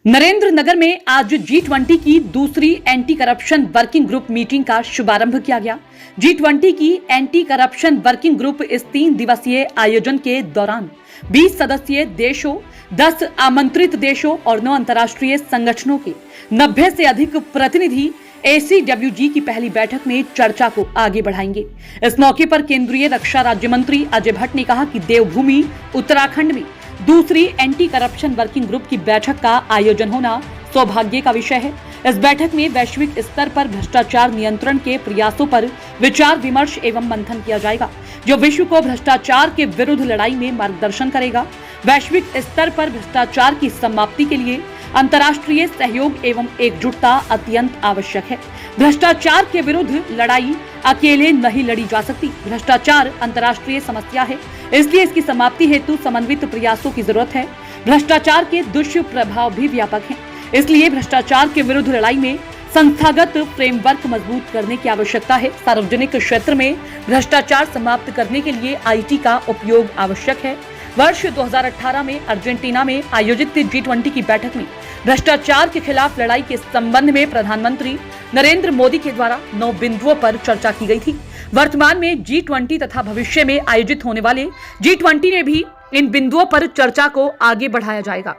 नरेंद्र नगर में आज G20 की दूसरी anti corruption working group meeting का शुभारंभ किया गया। G20 की एंटी करप्शन वर्किंग ग्रुप इस 3 दिवसीय आयोजन के दौरान 20 सदस्यीय देशों, 10 आमंत्रित देशों और 9 अंतर्राष्ट्रीय संगठनों के 90 से अधिक प्रतिनिधि ACWG की पहली बैठक में चर्चा को आगे बढ़ाएंगे। इस मौके पर केंद्रीय रक्षा राज्य मंत्री अजय भट्ट ने कहा कि देवभूमि उत्तराखंड में दूसरी एंटी करप्शन वर्किंग ग्रुप की बैठक का आयोजन होना सौभाग्य का विषय है। इस बैठक में वैश्विक स्तर पर भ्रष्टाचार नियंत्रण के प्रयासों पर विचार विमर्श एवं मंथन किया जाएगा, जो विश्व को भ्रष्टाचार के विरुद्ध लड़ाई में मार्गदर्शन करेगा। वैश्विक स्तर पर भ्रष्टाचार की समाप्ति के लिए अंतर्राष्ट्रीय सहयोग एवं एकजुटता अत्यंत आवश्यक है। भ्रष्टाचार के विरुद्ध लड़ाई अकेले नहीं लड़ी जा सकती। भ्रष्टाचार अंतर्राष्ट्रीय समस्या है, इसलिए इसकी समाप्ति हेतु समन्वित प्रयासों की जरूरत है। भ्रष्टाचार के दुष्प्रभाव भी व्यापक हैं, इसलिए भ्रष्टाचार के विरुद्ध लड़ाई में संस्थागत फ्रेमवर्क मजबूत करने की आवश्यकता है। सार्वजनिक क्षेत्र में भ्रष्टाचार समाप्त करने के लिए IT का उपयोग आवश्यक है। वर्ष 2018 में अर्जेंटीना में आयोजित G20 की बैठक में भ्रष्टाचार के खिलाफ लड़ाई के संबंध में प्रधानमंत्री नरेंद्र मोदी के द्वारा 9 बिंदुओं पर चर्चा की गई थी। वर्तमान में G20 तथा भविष्य में आयोजित होने वाले G20 में भी इन बिंदुओं पर चर्चा को आगे बढ़ाया जाएगा।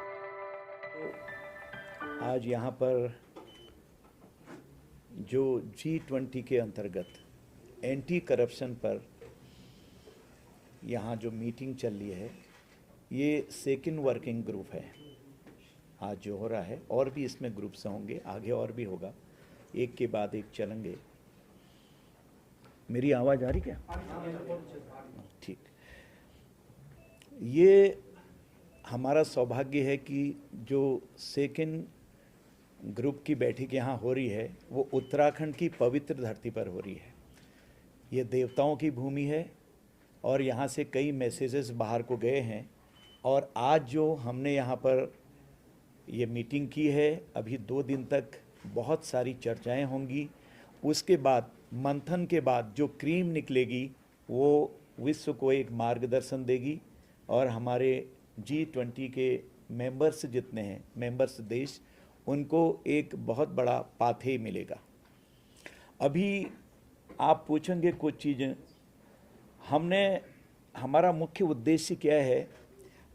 आज यहाँ पर जो G20 के अंतर्गत एंटी करप्शन पर यहाँ जो मीटिंग चल रही है, ये सेकंड वर्किंग ग्रुप है आज जो हो रहा है। और भी इसमें ग्रुप्स होंगे, आगे और भी होगा, एक के बाद एक चलेंगे। मेरी आवाज़ आ रही क्या? ठीक। ये हमारा सौभाग्य है कि जो सेकंड ग्रुप की बैठक यहाँ हो रही है वो उत्तराखंड की पवित्र धरती पर हो रही है। ये देवताओं की भूमि है और यहाँ से कई मैसेजेस बाहर को गए हैं। और आज जो हमने यहाँ पर ये मीटिंग की है, अभी 2 दिन तक बहुत सारी चर्चाएं होंगी। उसके बाद मंथन के बाद जो क्रीम निकलेगी वो विश्व को एक मार्गदर्शन देगी और हमारे G20 के मेंबर्स जितने हैं, मेंबर्स देश, उनको एक बहुत बड़ा पाथवे मिलेगा। अभी आप पूछेंगे कुछ चीज़ें। हमारा मुख्य उद्देश्य क्या है?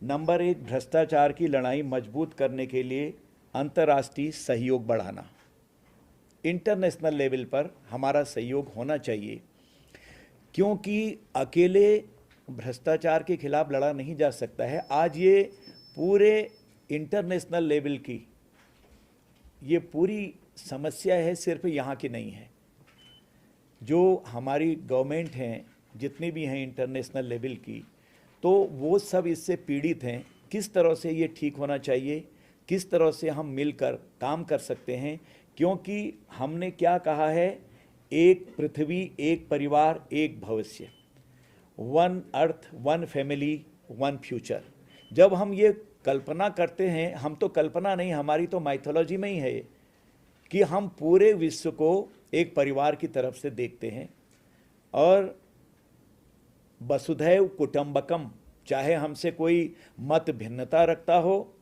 नंबर 1, भ्रष्टाचार की लड़ाई मजबूत करने के लिए अंतर्राष्ट्रीय सहयोग बढ़ाना। इंटरनेशनल लेवल पर हमारा सहयोग होना चाहिए, क्योंकि अकेले भ्रष्टाचार के खिलाफ लड़ा नहीं जा सकता है। आज ये पूरे इंटरनेशनल लेवल की ये पूरी समस्या है, सिर्फ यहाँ की नहीं है। जो हमारी गवर्नमेंट हैं, जितने भी हैं इंटरनेशनल लेवल की, तो वो सब इससे पीड़ित हैं। किस तरह से ये ठीक होना चाहिए, किस तरह से हम मिलकर काम कर सकते हैं, क्योंकि हमने क्या कहा है, एक पृथ्वी, एक परिवार, एक भविष्य, 1 अर्थ, 1 फैमिली, 1 फ्यूचर। जब हम ये कल्पना करते हैं, हम तो कल्पना नहीं, हमारी तो माइथोलॉजी में ही है कि हम पूरे विश्व को एक परिवार की तरफ से देखते हैं। और वसुधैव कुटुंबकम, चाहे हमसे कोई मत भिन्नता रखता हो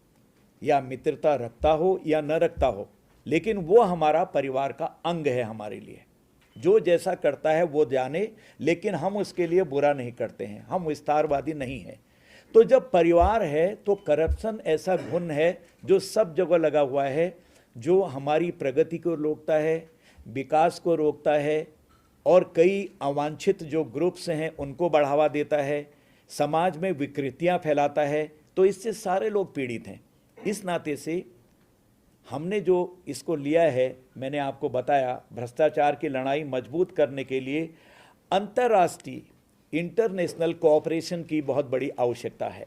या मित्रता रखता हो या न रखता हो, लेकिन वो हमारा परिवार का अंग है हमारे लिए। जो जैसा करता है वो जाने, लेकिन हम उसके लिए बुरा नहीं करते हैं, हम विस्तारवादी नहीं हैं। तो जब परिवार है तो करप्शन ऐसा गुण है जो सब जगह लगा हुआ है, जो हमारी प्रगति को रोकता है, विकास को रोकता है और कई अवांछित जो ग्रुप्स हैं उनको बढ़ावा देता है, समाज में विकृतियां फैलाता है। तो इससे सारे लोग पीड़ित हैं। इस नाते से हमने जो इसको लिया है, मैंने आपको बताया, भ्रष्टाचार की लड़ाई मजबूत करने के लिए अंतर्राष्ट्रीय इंटरनेशनल कोऑपरेशन की बहुत बड़ी आवश्यकता है।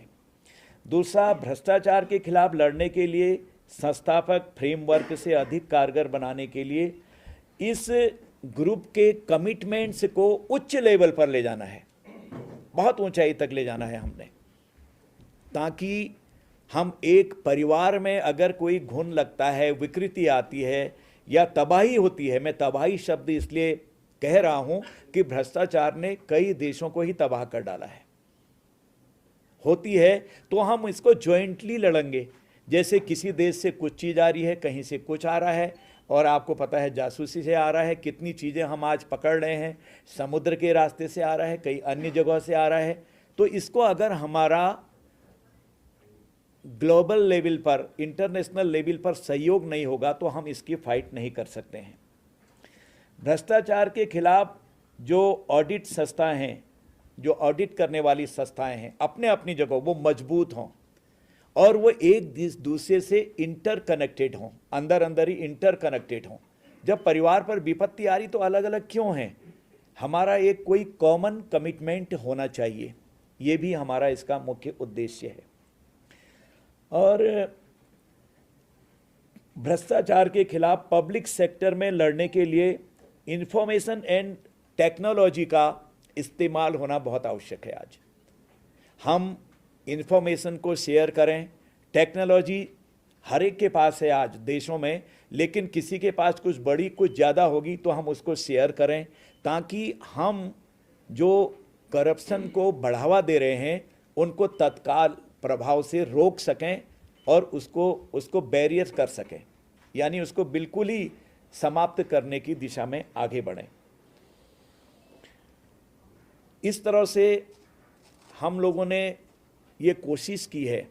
दूसरा, भ्रष्टाचार के खिलाफ लड़ने के लिए संस्थापक फ्रेमवर्क से अधिक कारगर बनाने के लिए इस ग्रुप के कमिटमेंट्स को उच्च लेवल पर ले जाना है, बहुत ऊंचाई तक ले जाना है हमने, ताकि हम एक परिवार में अगर कोई घुन लगता है, विकृति आती है या तबाही होती है, मैं तबाही शब्द इसलिए कह रहा हूं कि भ्रष्टाचार ने कई देशों को ही तबाह कर डाला है, होती है, तो हम इसको ज्वाइंटली लड़ेंगे। जैसे किसी देश से कुछ चीज़ आ रही है, कहीं से कुछ आ रहा है, और आपको पता है जासूसी से आ रहा है, कितनी चीज़ें हम आज पकड़ रहे हैं, समुद्र के रास्ते से आ रहा है, कई अन्य जगहों से आ रहा है। तो इसको अगर हमारा ग्लोबल लेवल पर, इंटरनेशनल लेवल पर सहयोग नहीं होगा तो हम इसकी फाइट नहीं कर सकते हैं। भ्रष्टाचार के खिलाफ जो ऑडिट संस्थाएं हैं, जो ऑडिट करने वाली संस्थाएं हैं, अपने अपनी जगह वो मजबूत हों और वो एक दूसरे से इंटरकनेक्टेड हों, अंदर अंदर ही इंटरकनेक्टेड हों। जब परिवार पर विपत्ति आ रही तो अलग अलग क्यों हैं? हमारा एक कोई कॉमन कमिटमेंट होना चाहिए, ये भी हमारा इसका मुख्य उद्देश्य है। और भ्रष्टाचार के खिलाफ पब्लिक सेक्टर में लड़ने के लिए इंफॉर्मेशन एंड टेक्नोलॉजी का इस्तेमाल होना बहुत आवश्यक है। आज हम इंफॉर्मेशन को शेयर करें, टेक्नोलॉजी हर एक के पास है आज देशों में, लेकिन किसी के पास कुछ बड़ी कुछ ज़्यादा होगी तो हम उसको शेयर करें, ताकि हम जो करप्शन को बढ़ावा दे रहे हैं उनको तत्काल प्रभाव से रोक सकें और उसको बैरियर कर सकें, यानी उसको बिल्कुल ही समाप्त करने की दिशा में आगे बढ़ें। इस तरह से हम लोगों ने ये कोशिश की है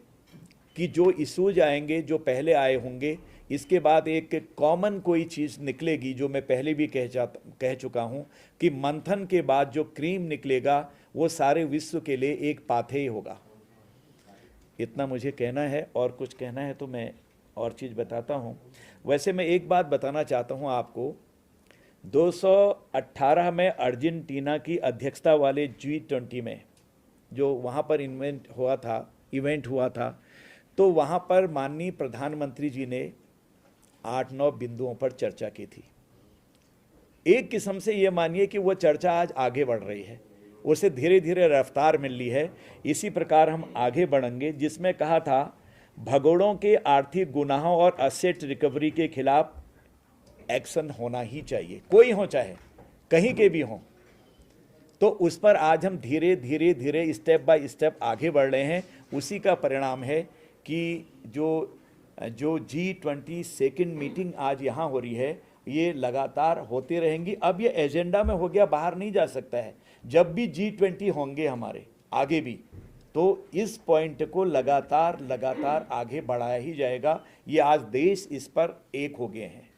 कि जो इश्यूज आएंगे, जो पहले आए होंगे, इसके बाद एक कॉमन कोई चीज़ निकलेगी, जो मैं पहले भी कह चुका हूँ कि मंथन के बाद जो क्रीम निकलेगा वो सारे विश्व के लिए एक पाथेय होगा। इतना मुझे कहना है, और कुछ कहना है तो मैं और चीज़ बताता हूँ। वैसे मैं एक बात बताना चाहता हूँ आपको, 218 में अर्जेंटीना की अध्यक्षता वाले G20 में जो वहाँ पर इवेंट हुआ था, तो वहाँ पर माननीय प्रधानमंत्री जी ने 8-9 बिंदुओं पर चर्चा की थी। एक किस्म से ये मानिए कि वो चर्चा आज आगे बढ़ रही है, उसे धीरे धीरे रफ्तार मिल रही है। इसी प्रकार हम आगे बढ़ेंगे, जिसमें कहा था भगोड़ों के आर्थिक गुनाहों और असेट रिकवरी के खिलाफ एक्शन होना ही चाहिए, कोई हो चाहे कहीं के भी हों। तो उस पर आज हम धीरे धीरे स्टेप बाय स्टेप आगे बढ़ रहे हैं। उसी का परिणाम है कि जो G20 सेकंड मीटिंग आज यहाँ हो रही है, ये लगातार होती रहेंगी। अब ये एजेंडा में हो गया, बाहर नहीं जा सकता है। जब भी G20 होंगे हमारे आगे भी, तो इस पॉइंट को लगातार आगे बढ़ाया ही जाएगा। ये आज देश इस पर एक हो गए हैं।